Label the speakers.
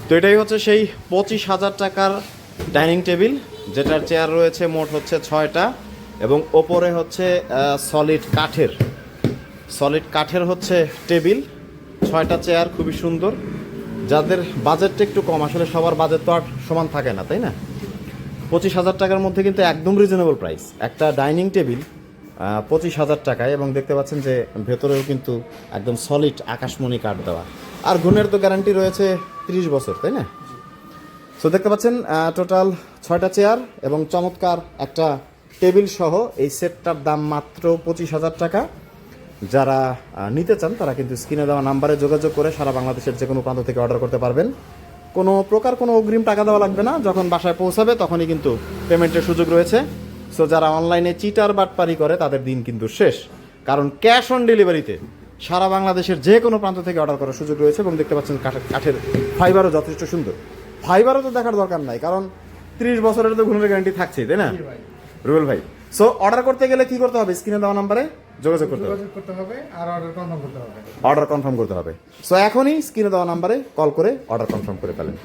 Speaker 1: তো এটাই হচ্ছে সেই 25,000 টাকার ডাইনিং টেবিল, যেটার চেয়ার রয়েছে মোট হচ্ছে 6টা, এবং ওপরে হচ্ছে সলিড কাঠের হচ্ছে টেবিল, 6টা চেয়ার, খুবই সুন্দর। যাদের বাজেটটা একটু কম, আসলে সবার বাজেট তো আর সমান থাকে না, তাই না? 25,000 টাকার মধ্যে কিন্তু একদম রিজনেবল প্রাইস একটা ডাইনিং টেবিল, 25,000 টাকায়। এবং দেখতে পাচ্ছেন যে ভেতরেও কিন্তু একদম সলিড আকাশমণি কাঠ দেওয়া, আর গুণের তো গ্যারান্টি রয়েছে 30 বছর, তাই না? সো দেখতে পাচ্ছেন টোটাল 6টা চেয়ার এবং চমৎকার একটা টেবিল সহ এই সেটটার দাম মাত্র 25,000 টাকা। যারা নিতে চান তারা কিন্তু স্ক্রিনে দেওয়া নাম্বারে যোগাযোগ করে সারা বাংলাদেশের যে কোনো প্রান্ত থেকে অর্ডার করতে পারবেন। কোনো প্রকার কোনো অগ্রিম টাকা দেওয়া লাগবে না, যখন বাসায় পৌঁছাবে তখনই কিন্তু পেমেন্টের সুযোগ রয়েছে। সো যারা অনলাইনে চিটার বাটপারি করে তাদের দিন কিন্তু শেষ, কারণ ক্যাশ অন ডেলিভারিতে সারা বাংলাদেশের যে কোনো প্রান্ত থেকে অর্ডার করার সুযোগ রয়েছে। এবং দেখতে পাচ্ছেন কাঠের ফাইবারও যথেষ্ট সুন্দর। ফাইবারও তো দেখার দরকার নাই, কারণ 30 বছরের তো গুণের গ্যারান্টি থাকছেই, তাই না রুবেল ভাই? সো অর্ডার করতে গেলে কি করতে হবে? স্ক্রিনে দেওয়া নাম্বারে যোগাযোগ করতে হবে আর অর্ডার কনফার্ম করতে হবে। সো এখনই স্ক্রিনে দেওয়া নাম্বারে কল করে অর্ডার কনফার্ম করে ফেলেন।